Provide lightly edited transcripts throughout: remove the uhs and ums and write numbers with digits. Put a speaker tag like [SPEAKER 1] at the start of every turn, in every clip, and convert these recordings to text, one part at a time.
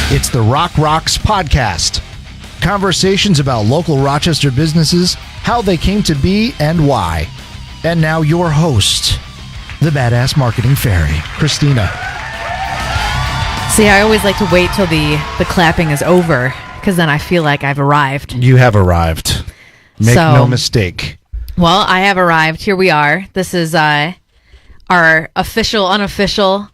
[SPEAKER 1] It's the ROC Rox Podcast. Conversations about local Rochester businesses, how they came to be, and why. And now your host, the badass marketing fairy, Christina.
[SPEAKER 2] See, I always like to wait till the clapping is over, because then I feel like I've arrived.
[SPEAKER 1] You have arrived. Make no mistake.
[SPEAKER 2] Well, I have arrived. Here we are. This is our official, unofficial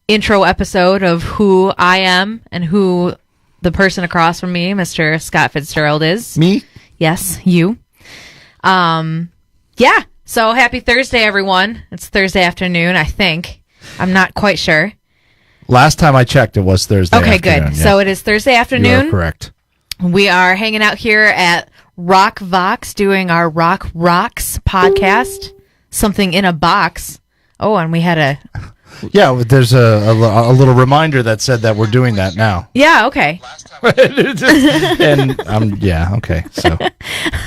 [SPEAKER 2] intro episode of who I am and who the person across from me, Mr. Scott Fitzgerald, is.
[SPEAKER 1] Me?
[SPEAKER 2] Yes, you. Yeah. So happy Thursday, everyone. It's Thursday afternoon, I think. I'm not quite sure.
[SPEAKER 1] Last time I checked, it was Thursday afternoon.
[SPEAKER 2] Okay, good. Yeah. So it is Thursday afternoon.
[SPEAKER 1] You are correct.
[SPEAKER 2] We are hanging out here at ROC+VOX doing our ROC Rox Podcast. Something in a box. Oh, and we had a...
[SPEAKER 1] Yeah, there's a little reminder that said that we're doing that now.
[SPEAKER 2] Yeah, okay.
[SPEAKER 1] And yeah, okay. So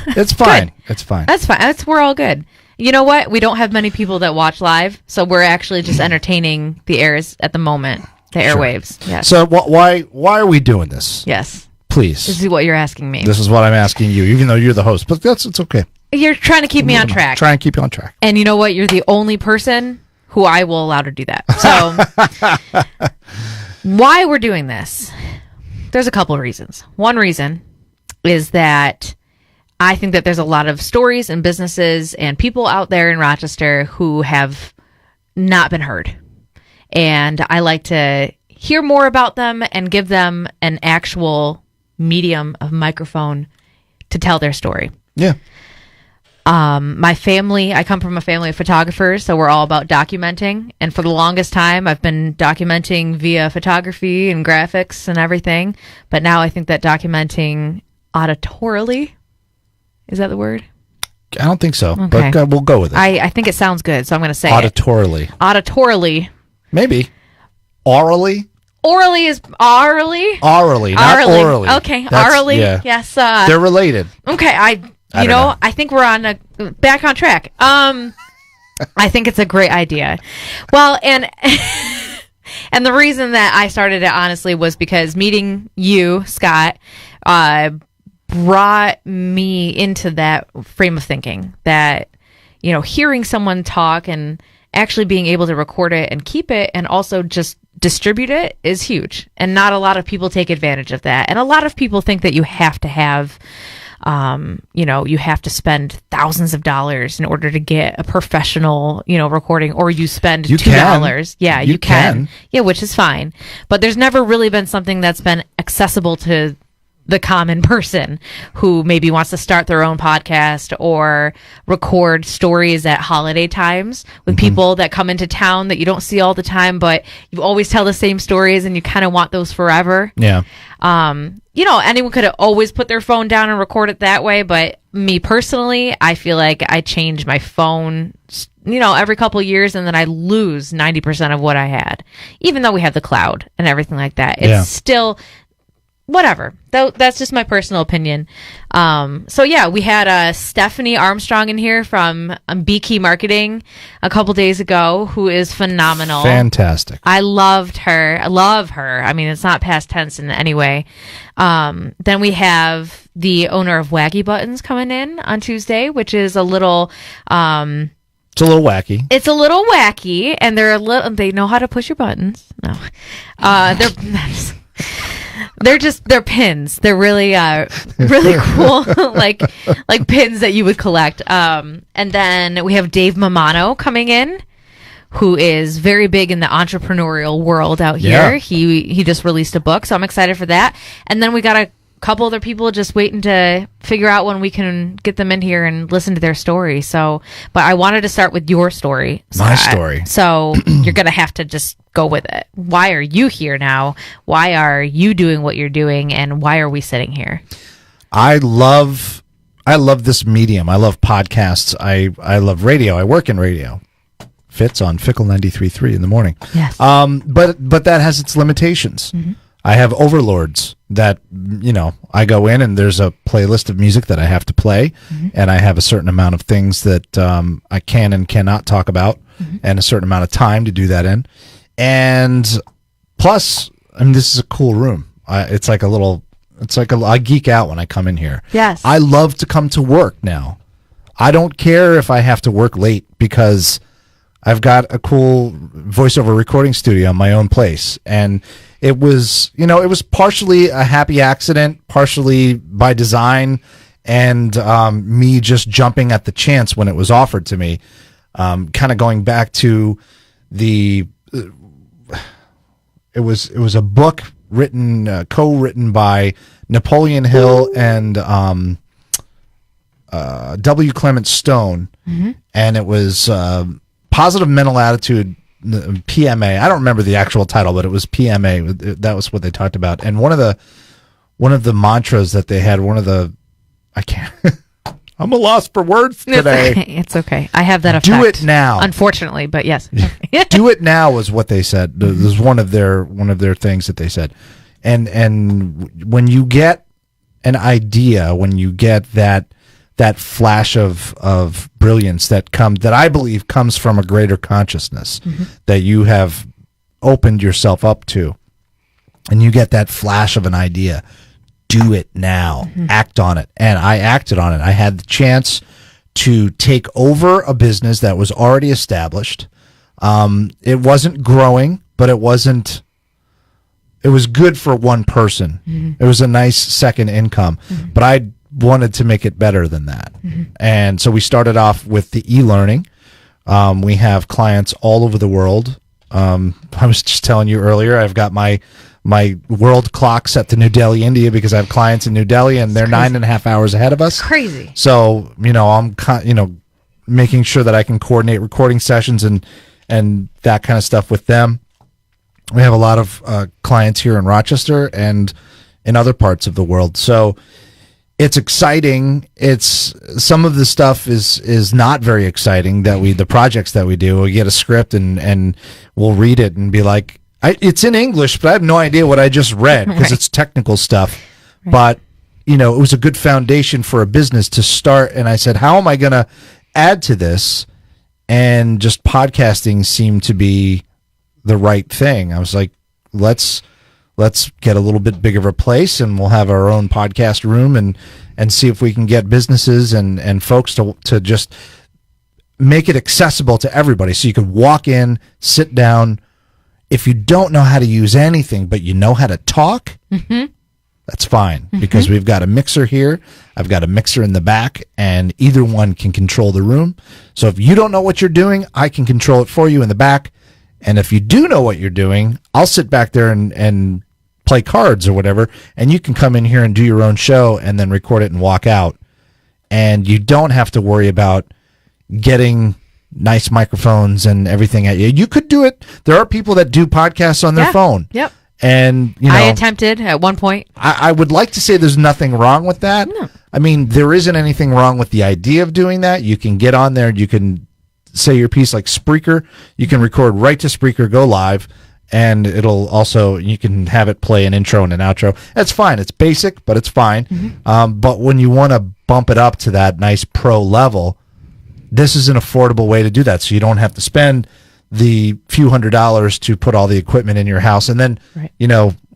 [SPEAKER 1] it's fine.
[SPEAKER 2] Good.
[SPEAKER 1] It's fine.
[SPEAKER 2] That's fine. We're all good. You know what? We don't have many people that watch live, so we're actually just entertaining the airs at the moment, the airwaves.
[SPEAKER 1] Sure.
[SPEAKER 2] Yes.
[SPEAKER 1] So why are we doing this?
[SPEAKER 2] Yes.
[SPEAKER 1] Please.
[SPEAKER 2] This is what you're asking me.
[SPEAKER 1] This is what I'm asking you, even though you're the host. But it's okay.
[SPEAKER 2] You're trying to keep me on track.
[SPEAKER 1] Try and keep you on track.
[SPEAKER 2] And you know what? You're the only person who I will allow to do that. So why we're doing this? There's a couple of reasons. One reason is that I think that there's a lot of stories and businesses and people out there in Rochester who have not been heard. And I like to hear more about them and give them an actual medium of microphone to tell their story.
[SPEAKER 1] Yeah.
[SPEAKER 2] My family, I come from a family of photographers, so we're all about documenting. And for the longest time, I've been documenting via photography and graphics and everything. But now I think that documenting auditorily, is that the word?
[SPEAKER 1] I don't think so,
[SPEAKER 2] okay.
[SPEAKER 1] But we'll go with it.
[SPEAKER 2] I think it sounds good, so I'm going to say
[SPEAKER 1] auditorily.
[SPEAKER 2] Auditorily.
[SPEAKER 1] Maybe. Orally?
[SPEAKER 2] Orally is orally?
[SPEAKER 1] Orally, not orally.
[SPEAKER 2] Okay, orally. Yeah. Yes.
[SPEAKER 1] They're related.
[SPEAKER 2] Okay, I know. I think we're back on track. I think it's a great idea. Well, and and the reason that I started it honestly was because meeting you, Scott, brought me into that frame of thinking that, you know, hearing someone talk and actually being able to record it and keep it and also just distribute it is huge. And not a lot of people take advantage of that. And a lot of people think that you have to have, you have to spend thousands of dollars in order to get a professional, recording, or you spend $2. Yeah, you can. Yeah, which is fine. But there's never really been something that's been accessible to the common person who maybe wants to start their own podcast or record stories at holiday times with people that come into town that you don't see all the time, but you always tell the same stories and you kind of want those forever.
[SPEAKER 1] Yeah.
[SPEAKER 2] Anyone could have always put their phone down and record it that way, but me personally, I feel like I change my phone, every couple of years, and then I lose 90% of what I had, even though we have the cloud and everything like that. It's still whatever. That's just my personal opinion. We had Stephanie Armstrong in here from Beekey Marketing a couple days ago, who is phenomenal.
[SPEAKER 1] Fantastic.
[SPEAKER 2] I loved her. I love her. I mean, it's not past tense in any way. Then we have the owner of Wacky Buttons coming in on Tuesday, which is a little...
[SPEAKER 1] it's a little wacky.
[SPEAKER 2] It's a little wacky, and they know how to push your buttons. No. They're pins. They're really really cool, like pins that you would collect. And then we have Dave Mamano coming in, who is very big in the entrepreneurial world out here. Yeah. He just released a book, so I'm excited for that. And then we got a couple other people just waiting to figure out when we can get them in here and listen to their story. So, but I wanted to start with your story, Scott.
[SPEAKER 1] My story.
[SPEAKER 2] So you're going to have to just go with it. Why are you here now? Why are you doing what you're doing? And why are we sitting here?
[SPEAKER 1] I love this medium. I love podcasts. I love radio. I work in radio. Fits on Fickle 93.3 in the morning.
[SPEAKER 2] Yes.
[SPEAKER 1] But that has its limitations. Mm-hmm. I have overlords that, I go in and there's a playlist of music that I have to play, and I have a certain amount of things that I can and cannot talk about, and a certain amount of time to do that in. And plus, this is a cool room. It's like I geek out when I come in here.
[SPEAKER 2] Yes.
[SPEAKER 1] I love to come to work now. I don't care if I have to work late because I've got a cool voiceover recording studio in my own place. And it was partially a happy accident, partially by design, and me just jumping at the chance when it was offered to me. Kind of going back to it was a book co-written by Napoleon Hill and W. Clement Stone, and it was Positive Mental Attitude, PMA. I don't remember the actual title, but it was PMA. That was what they talked about. And one of the mantras that they had, I'm a loss for words today.
[SPEAKER 2] It's okay. I have that effect.
[SPEAKER 1] Do it now.
[SPEAKER 2] Unfortunately, but yes.
[SPEAKER 1] Do it now was what they said. This was one of their things that they said. And when you get an idea, when you get that flash of brilliance that I believe comes from a greater consciousness that you have opened yourself up to, and you get that flash of an idea, do it now. Act on it. And I acted on it. I had the chance to take over a business that was already established. It wasn't growing, but it was good for one person. It was a nice second income, but I wanted to make it better than that. And so we started off with the e-learning. We have clients all over the world. I was just telling you earlier, I've got my world clock set to New Delhi, India, because I have clients in New Delhi and they're 9.5 hours ahead of us.
[SPEAKER 2] Crazy.
[SPEAKER 1] So, I'm making sure that I can coordinate recording sessions and that kind of stuff with them. We have a lot of clients here in Rochester and in other parts of the world. So it's exciting. Some of the stuff is not very exciting the projects that we do. We get a script and we'll read it and be like, it's in English, but I have no idea what I just read because it's technical stuff. Right. But, it was a good foundation for a business to start. And I said, how am I going to add to this? And just podcasting seemed to be the right thing. I was like, let's get a little bit bigger of a place and we'll have our own podcast room and see if we can get businesses and folks to just make it accessible to everybody. So you could walk in, sit down. If you don't know how to use anything, but you know how to talk, that's fine because we've got a mixer here. I've got a mixer in the back, and either one can control the room. So if you don't know what you're doing, I can control it for you in the back. And if you do know what you're doing, I'll sit back there and play cards or whatever, and you can come in here and do your own show and then record it and walk out. And you don't have to worry about getting nice microphones and everything at you. You could do it. There are people that do podcasts on their phone.
[SPEAKER 2] Yep.
[SPEAKER 1] And
[SPEAKER 2] I attempted at one point.
[SPEAKER 1] I would like to say there's nothing wrong with that.
[SPEAKER 2] No.
[SPEAKER 1] I mean, there isn't anything wrong with the idea of doing that. You can get on there and you can say your piece like Spreaker. You can record right to Spreaker, go live, and you can have it play an intro and an outro. That's fine. It's basic, but it's fine. But when you want to bump it up to that nice pro level, this is an affordable way to do that. So you don't have to spend the few $100s to put all the equipment in your house. And then,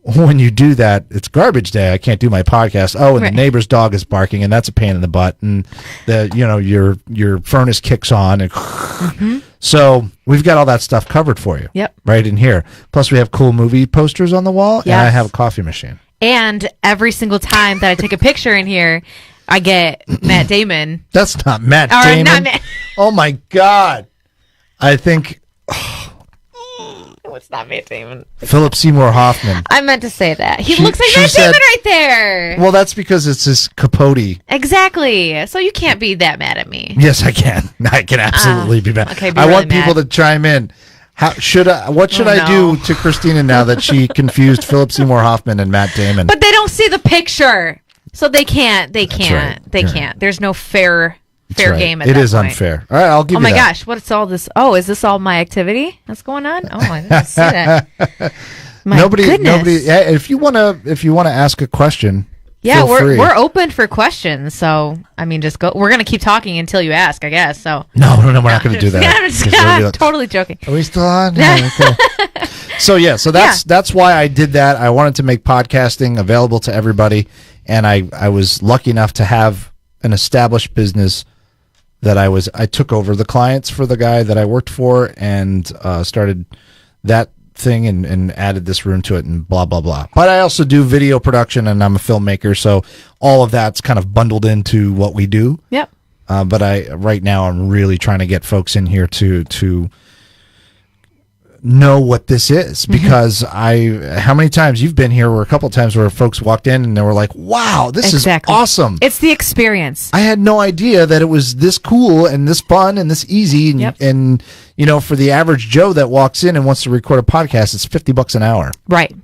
[SPEAKER 1] when you do that, it's garbage day. I can't do my podcast. Oh, and the neighbor's dog is barking, and that's a pain in the butt. And your furnace kicks on. And So we've got all that stuff covered for you.
[SPEAKER 2] Yep.
[SPEAKER 1] Right in here. Plus we have cool movie posters on the wall, and I have a coffee machine.
[SPEAKER 2] And every single time that I take a picture in here, I get Matt Damon.
[SPEAKER 1] That's not Matt Damon. Oh my God. I think
[SPEAKER 2] it's not Matt Damon.
[SPEAKER 1] Philip Seymour Hoffman.
[SPEAKER 2] I meant to say that. He looks like Matt Damon right there.
[SPEAKER 1] Well, that's because it's his Capote.
[SPEAKER 2] Exactly. So you can't be that mad at me.
[SPEAKER 1] Yes, I can. I can absolutely be mad.
[SPEAKER 2] Okay,
[SPEAKER 1] I want people to chime in. What should I do to Christina now that she confused Philip Seymour Hoffman and Matt Damon?
[SPEAKER 2] But they don't see the picture. So they can't. They
[SPEAKER 1] right.
[SPEAKER 2] can't. There's no fair game at that point.
[SPEAKER 1] It is unfair. All right, I'll give you that.
[SPEAKER 2] Oh my gosh, what's all this? Oh, is this all my activity that's going on? Oh, I didn't see that. My goodness.
[SPEAKER 1] Nobody. If you want to ask a question,
[SPEAKER 2] Yeah,
[SPEAKER 1] feel free.
[SPEAKER 2] we're open for questions. So, I mean, just go. We're going to keep talking until you ask, I guess. So
[SPEAKER 1] No, we're not going to do that.
[SPEAKER 2] I'm totally joking.
[SPEAKER 1] Are we still on? Yeah, okay. So that's why I did that. I wanted to make podcasting available to everybody, and I was lucky enough to have an established business that I took over the clients for the guy that I worked for, and started that thing and added this room to it and blah blah blah. But I also do video production, and I'm a filmmaker, so all of that's kind of bundled into what we do.
[SPEAKER 2] Yep.
[SPEAKER 1] But right now I'm really trying to get folks in here to know what this is, because how many times you've been here, or a couple of times where folks walked in and they were like, wow, this is awesome.
[SPEAKER 2] It's the experience.
[SPEAKER 1] I had no idea that it was this cool and this fun and this easy. And, and for the average Joe that walks in and wants to record a podcast, it's $50 an hour.
[SPEAKER 2] Right.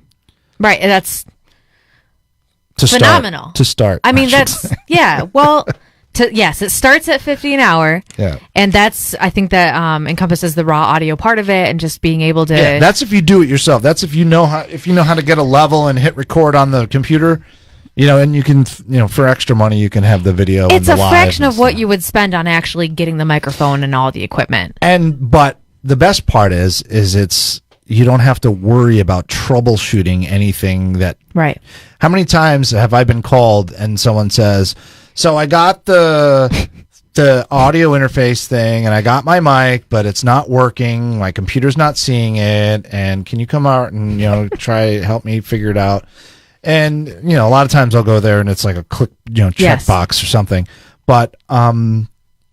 [SPEAKER 2] And that's phenomenal.
[SPEAKER 1] To start.
[SPEAKER 2] I mean, well, yes, it starts at $50 an hour.
[SPEAKER 1] Yeah.
[SPEAKER 2] And that's, I think that encompasses the raw audio part of it, and just being able to.
[SPEAKER 1] Yeah, that's if you do it yourself. That's if you know how to get a level and hit record on the computer. And you can, for extra money, you can have the video.
[SPEAKER 2] It's
[SPEAKER 1] and the
[SPEAKER 2] a fraction of what you would spend on actually getting the microphone and all the equipment.
[SPEAKER 1] But the best part is you don't have to worry about troubleshooting anything that.
[SPEAKER 2] Right.
[SPEAKER 1] How many times have I been called and someone says, so I got the audio interface thing, and I got my mic, but it's not working. My computer's not seeing it. And can you come out and help me figure it out? And a lot of times I'll go there and it's like a click checkbox or something. But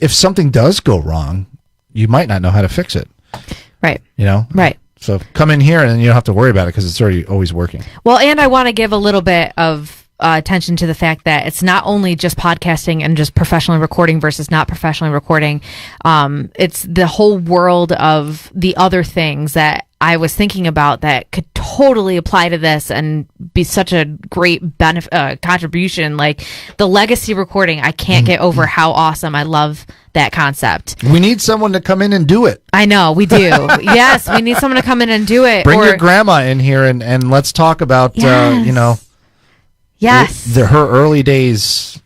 [SPEAKER 1] if something does go wrong, you might not know how to fix it.
[SPEAKER 2] Right.
[SPEAKER 1] Right. So come in here and you don't have to worry about it because it's always working.
[SPEAKER 2] Well, and I want to give a little bit of attention to the fact that it's not only just podcasting and just professionally recording versus not professionally recording. It's the whole world of the other things that I was thinking about that could totally apply to this and be such a great contribution. Like the legacy recording, I can't get over how awesome. I love that concept.
[SPEAKER 1] We need someone to come in and do it.
[SPEAKER 2] I know, we do. Yes, we need someone to come in and do it.
[SPEAKER 1] Bring your grandma in here and let's talk about,
[SPEAKER 2] Yes.
[SPEAKER 1] Her early days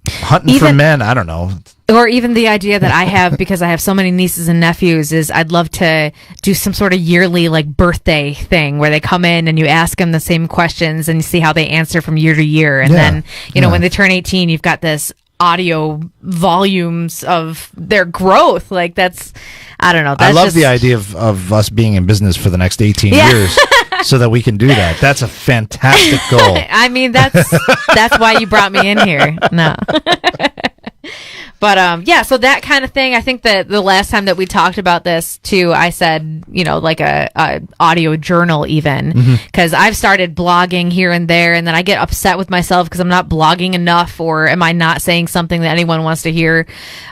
[SPEAKER 1] hunting for men. I don't know.
[SPEAKER 2] Or even the idea that I have, because I have so many nieces and nephews, is I'd love to do some sort of yearly birthday thing where they come in and you ask them the same questions and you see how they answer from year to year. And then, when they turn 18, you've got this audio volumes of their growth. I don't know.
[SPEAKER 1] I love the idea of us being in business for the next 18 years. So that we can do that. That's a fantastic goal.
[SPEAKER 2] I mean, that's why you brought me in here. No. But so that kind of thing. I think that the last time that we talked about this too, I said, like a audio journal even, because I've started blogging here and there, and then I get upset with myself because I'm not blogging enough, or am I not saying something that anyone wants to hear?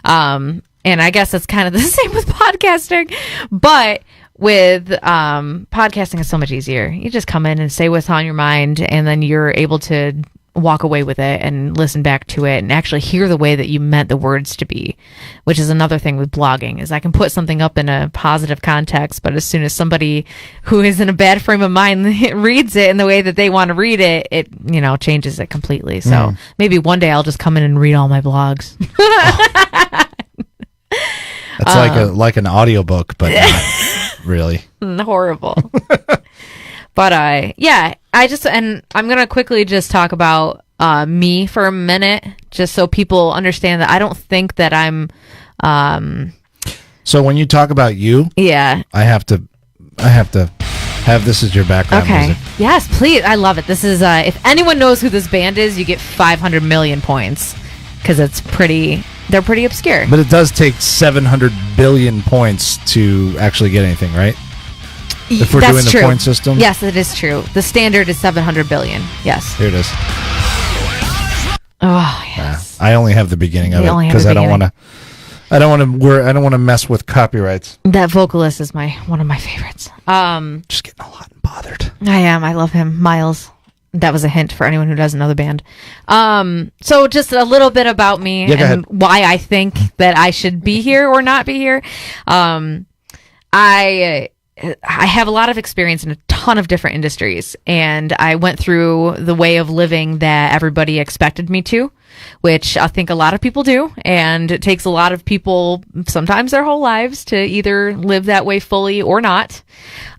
[SPEAKER 2] And I guess that's kind of the same with podcasting, but with podcasting is so much easier. You just come in and say what's on your mind, and then you're able to walk away with it and listen back to it and actually hear the way that you meant the words to be, which is another thing with blogging, is I can put something up in a positive context, but as soon as somebody who is in a bad frame of mind reads it in the way that they want to read it, it changes it completely. So maybe one day I'll just come in and read all my blogs.
[SPEAKER 1] That's like an audiobook, but not really.
[SPEAKER 2] Horrible. But I'm going to quickly just talk about me for a minute, just so people understand that I don't think that I'm
[SPEAKER 1] So when you talk about you, I have to have this as your background music.
[SPEAKER 2] Yes, please. I love it. This is if anyone knows who this band is, you get 500 million points, because they're pretty obscure.
[SPEAKER 1] But it does take 700 billion points to actually get anything, right? If we're doing the point system?
[SPEAKER 2] Yes, it is true. The standard is 700 billion. Yes.
[SPEAKER 1] Here it is.
[SPEAKER 2] Oh, yes.
[SPEAKER 1] I only have the beginning of it because I don't want to mess with copyrights.
[SPEAKER 2] That vocalist is one of my favorites.
[SPEAKER 1] Just getting a lot bothered.
[SPEAKER 2] I am. I love him. Miles. That was a hint for anyone who doesn't know the band. So just a little bit about me and why I think that I should be here or not be here. I have a lot of experience in a ton of different industries, and I went through the way of living that everybody expected me to, which I think a lot of people do. And it takes a lot of people, sometimes their whole lives, to either live that way fully or not.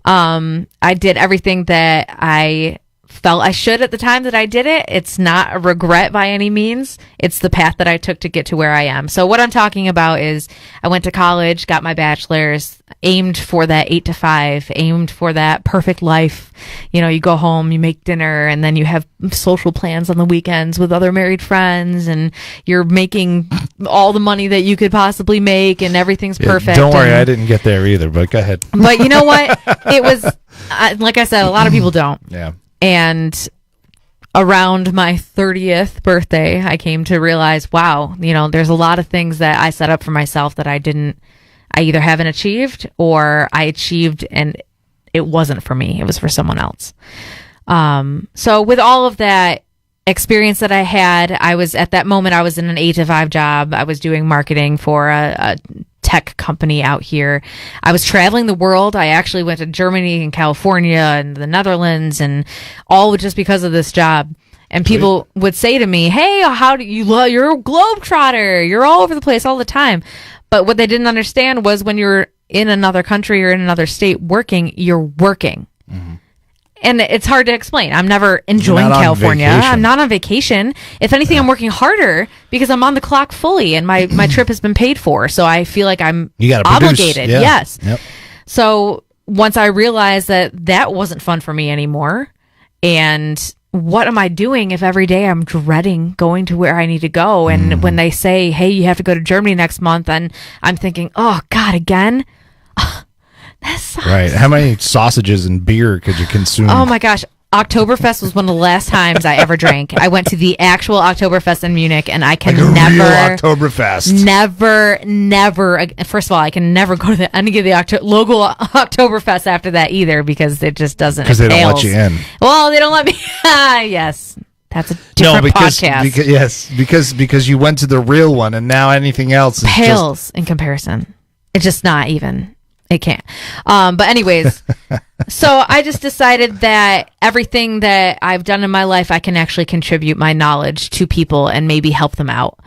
[SPEAKER 2] I did everything that I felt I should at the time that I did it. It's not a regret by any means. It's the path that I took to get to where I am. So what I'm talking about is I went to college, got my bachelor's, aimed for that 8 to 5, aimed for that perfect life. You know, you go home, you make dinner, and then you have social plans on the weekends with other married friends, and you're making all the money that you could possibly make, and everything's perfect.
[SPEAKER 1] Don't worry, I didn't get there either, but go ahead.
[SPEAKER 2] But you know what? It was, like I said, a lot of people don't.
[SPEAKER 1] Yeah.
[SPEAKER 2] And around my 30th birthday, I came to realize, wow, you know, there's a lot of things that I set up for myself that I either haven't achieved, or I achieved and it wasn't for me. It was for someone else. So with all of that experience that I had, at that moment, I was in an 8 to 5 job. I was doing marketing for a tech company out here. I was traveling the world. I actually went to Germany and California and the Netherlands, and all just because of this job. And people would say to me, hey, how do you're a globetrotter. You're all over the place all the time. But what they didn't understand was when you're in another country or in another state working, you're working. Mm-hmm. And it's hard to explain. I'm never enjoying California. I'm not on vacation. If anything, I'm working harder because I'm on the clock fully, and my trip has been paid for. So I feel like I'm obligated.
[SPEAKER 1] Yeah.
[SPEAKER 2] Yes.
[SPEAKER 1] Yep.
[SPEAKER 2] So once I realized that wasn't fun for me anymore, and what am I doing if every day I'm dreading going to where I need to go? And when they say, hey, you have to go to Germany next month, and I'm thinking, oh, God, again? That sucks.
[SPEAKER 1] Right. How many sausages and beer could you consume?
[SPEAKER 2] Oh, my gosh. Oktoberfest was one of the last times I ever drank. I went to the actual Oktoberfest in Munich, and I can never...
[SPEAKER 1] real Oktoberfest.
[SPEAKER 2] Never... First of all, I can never go to any of the local Oktoberfest after that either, because it just doesn't...
[SPEAKER 1] Because they don't let you in.
[SPEAKER 2] Well, they don't let me... Yes. That's a different podcast.
[SPEAKER 1] Because you went to the real one, and now anything else is
[SPEAKER 2] pales in comparison. It's just not even... It can't. But anyways, so I just decided that everything that I've done in my life, I can actually contribute my knowledge to people and maybe help them out.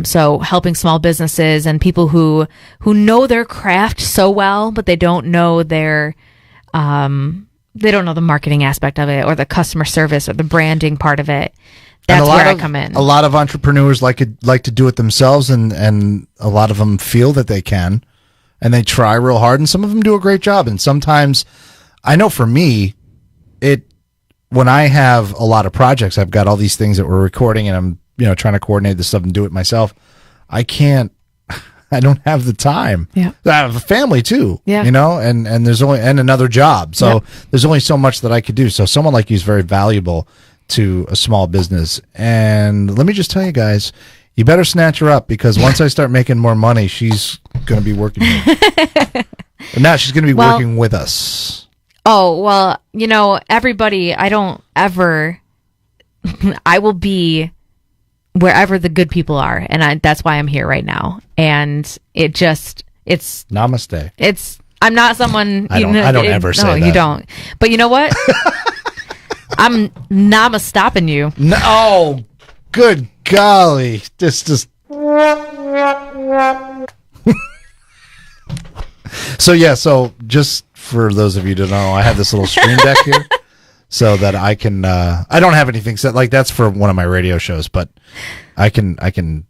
[SPEAKER 2] So helping small businesses and people who know their craft so well, but they don't know the marketing aspect of it, or the customer service, or the branding part of it. That's where I come in.
[SPEAKER 1] A lot of entrepreneurs like to do it themselves, and a lot of them feel that they can. And they try real hard, and some of them do a great job. And sometimes, I know for me, when I have a lot of projects, I've got all these things that we're recording, and I'm trying to coordinate this stuff and do it myself. I don't have the time.
[SPEAKER 2] Yeah.
[SPEAKER 1] I have a family too.
[SPEAKER 2] Yeah.
[SPEAKER 1] And there's only another job, so there's only so much that I could do. So someone like you is very valuable to a small business. And let me just tell you guys, you better snatch her up, because once I start making more money, she's going to be working here. But now she's going to be working with us.
[SPEAKER 2] Oh, well, everybody, I will be wherever the good people are. And that's why I'm here right now. And it's
[SPEAKER 1] namaste.
[SPEAKER 2] I'm not someone.
[SPEAKER 1] I don't ever say that.
[SPEAKER 2] No, you don't. But you know what? I'm namastopping you.
[SPEAKER 1] No, oh, good golly. This just... So just for those of you who don't know, I have this little stream deck here so that I can, I don't have anything set, like that's for one of my radio shows, but I can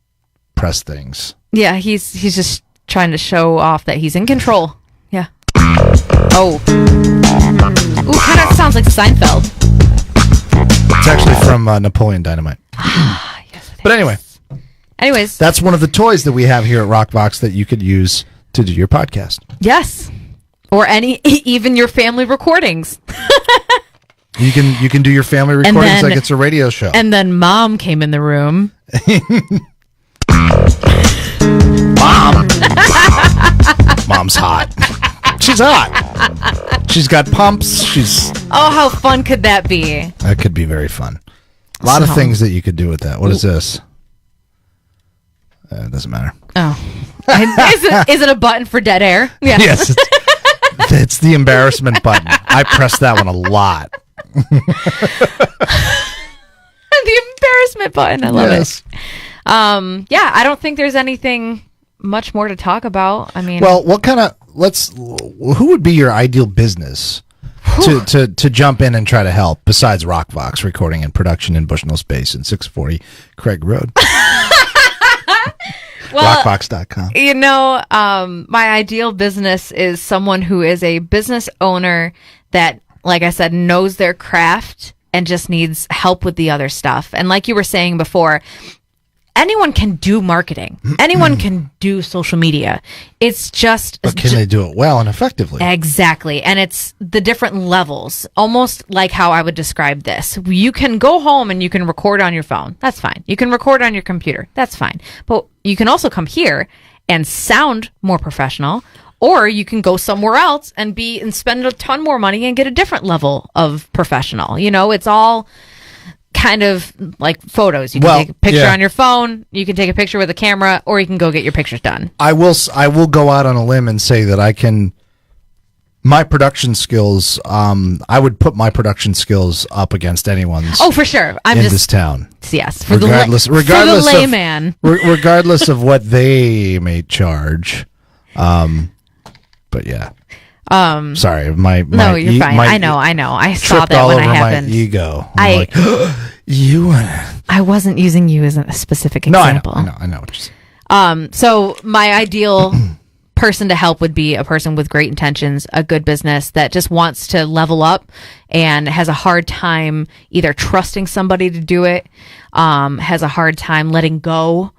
[SPEAKER 1] press things.
[SPEAKER 2] Yeah, he's just trying to show off that he's in control. Yeah. Oh. Ooh, kind of sounds like Seinfeld.
[SPEAKER 1] It's actually from Napoleon Dynamite.
[SPEAKER 2] Yes,
[SPEAKER 1] but anyways, that's one of the toys that we have here at ROC+VOX that you could use to do your podcast.
[SPEAKER 2] Yes. Or even your family recordings.
[SPEAKER 1] You can do your family recordings like it's a radio show.
[SPEAKER 2] And then Mom came in the room.
[SPEAKER 1] Mom. Mom's hot. She's hot. She's got pumps.
[SPEAKER 2] Oh, how fun could that be?
[SPEAKER 1] That could be very fun. A lot of things that you could do with that. What is this? It doesn't matter.
[SPEAKER 2] Oh. Is it a button for dead air? Yeah.
[SPEAKER 1] Yes. It's the embarrassment button. I press that one a lot.
[SPEAKER 2] The embarrassment button. I love it. Yeah, I don't think there's anything much more to talk about. I mean,
[SPEAKER 1] well, what kind of who would be your ideal business to jump in and try to help besides ROC+VOX recording and production in Bushnell Space and 640 Craig Road?
[SPEAKER 2] Well,
[SPEAKER 1] ROCVox.com.
[SPEAKER 2] You know, my ideal business is someone who is a business owner that, like I said, knows their craft and just needs help with the other stuff. And like you were saying before, anyone can do marketing. Anyone can do social media. It's just...
[SPEAKER 1] But can they do it well and effectively?
[SPEAKER 2] Exactly. And it's the different levels, almost like how I would describe this. You can go home and you can record on your phone. That's fine. You can record on your computer. That's fine. But you can also come here and sound more professional, or you can go somewhere else and spend a ton more money and get a different level of professional. You know, it's all... kind of like photos. You can take a picture on your phone, you can take a picture with a camera, or you can go get your pictures done.
[SPEAKER 1] I will go out on a limb and say that my production skills, I would put my production skills up against anyo's.
[SPEAKER 2] Oh, for sure.
[SPEAKER 1] This town.
[SPEAKER 2] Yes.
[SPEAKER 1] Regardless
[SPEAKER 2] for the layman.
[SPEAKER 1] Regardless of what they may charge. But yeah. Sorry,
[SPEAKER 2] no, you're fine. I know. I saw that when I happened.
[SPEAKER 1] My ego. I'm like, you.
[SPEAKER 2] I wasn't using you as a specific example.
[SPEAKER 1] No, I know what you're saying.
[SPEAKER 2] So my ideal person to help would be a person with great intentions, a good business that just wants to level up and has a hard time either trusting somebody to do it, has a hard time letting go.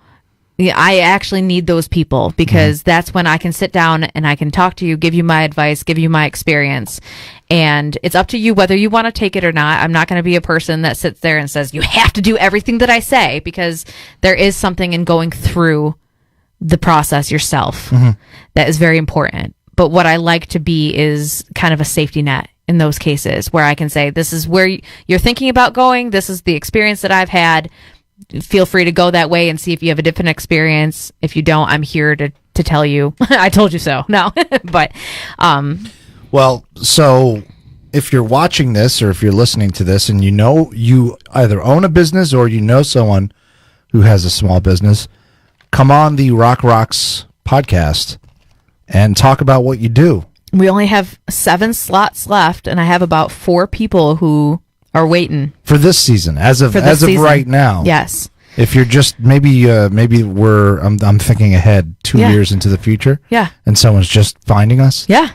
[SPEAKER 2] Yeah, I actually need those people because that's when I can sit down and I can talk to you, give you my advice, give you my experience. And it's up to you whether you want to take it or not. I'm not going to be a person that sits there and says, you have to do everything that I say, because there is something in going through the process yourself that is very important. But what I like to be is kind of a safety net in those cases where I can say, this is where you're thinking about going. This is the experience that I've had. Feel free to go that way and see if you have a different experience. If you don't, I'm here to tell you I told you so. No. But
[SPEAKER 1] well, so if you're watching this or if you're listening to this and you either own a business or you know someone who has a small business, come on the ROC Rox podcast and talk about what you do.
[SPEAKER 2] We only have 7 slots left, and I have about 4 people who are waiting
[SPEAKER 1] for this season as of right now.
[SPEAKER 2] Yes.
[SPEAKER 1] If you're just maybe I'm thinking ahead 2 years into the future.
[SPEAKER 2] Yeah.
[SPEAKER 1] And someone's just finding us.
[SPEAKER 2] Yeah.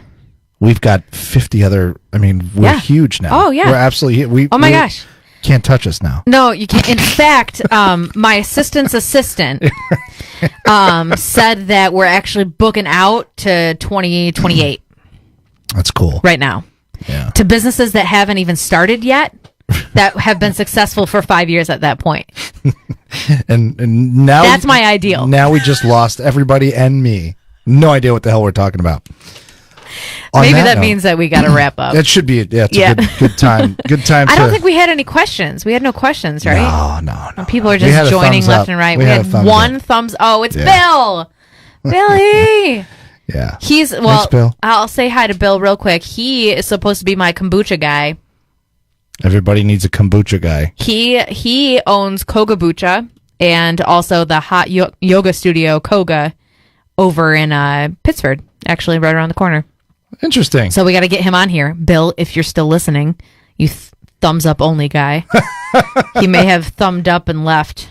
[SPEAKER 1] We've got 50 other. I mean, we're huge now.
[SPEAKER 2] Oh yeah.
[SPEAKER 1] We're absolutely.
[SPEAKER 2] Oh my gosh.
[SPEAKER 1] Can't touch us now.
[SPEAKER 2] No, you can't. In fact, my assistant's assistant said that we're actually booking out to 2028.
[SPEAKER 1] That's cool.
[SPEAKER 2] Right now.
[SPEAKER 1] Yeah.
[SPEAKER 2] To businesses that haven't even started yet, that have been successful for 5 years at that point.
[SPEAKER 1] and now
[SPEAKER 2] that's my ideal.
[SPEAKER 1] Now we just lost everybody and me. No idea what the hell we're talking about.
[SPEAKER 2] Maybe that means that we got to wrap up.
[SPEAKER 1] That should be it. Yeah, it's a good time. Good time.
[SPEAKER 2] I don't think we had any questions. We had no questions, right?
[SPEAKER 1] No.
[SPEAKER 2] People are just joining left and right. We had one thumbs. Oh, it's Bill. Billy.
[SPEAKER 1] Yeah.
[SPEAKER 2] Thanks, Bill. I'll say hi to Bill real quick. He is supposed to be my kombucha guy.
[SPEAKER 1] Everybody needs a kombucha guy.
[SPEAKER 2] He owns Kogabucha and also the hot yoga studio Koga over in Pittsford, actually right around the corner.
[SPEAKER 1] Interesting.
[SPEAKER 2] So we got to get him on here. Bill, if you're still listening, you thumbs up only guy. He may have thumbed up and left.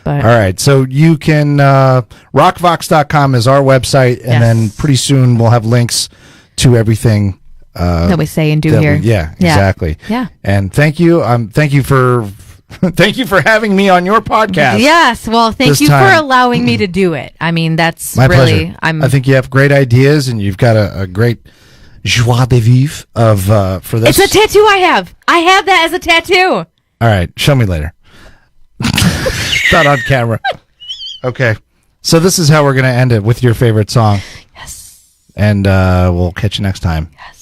[SPEAKER 2] But.
[SPEAKER 1] All right. So you can, ROCVox.com is our website. And then pretty soon we'll have links to everything
[SPEAKER 2] that we say and do here.
[SPEAKER 1] Exactly.
[SPEAKER 2] Yeah.
[SPEAKER 1] And thank you. Thank you for having me on your podcast.
[SPEAKER 2] Yes. Well, thank you for allowing me to do it. I mean, that's
[SPEAKER 1] my
[SPEAKER 2] really,
[SPEAKER 1] pleasure. I think you have great ideas and you've got a great joie de vivre for this.
[SPEAKER 2] It's a tattoo I have. I have that as a tattoo.
[SPEAKER 1] All right. Show me later. Not on camera. Okay. So this is how we're going to end it with your favorite song.
[SPEAKER 2] Yes.
[SPEAKER 1] And we'll catch you next time.
[SPEAKER 2] Yes.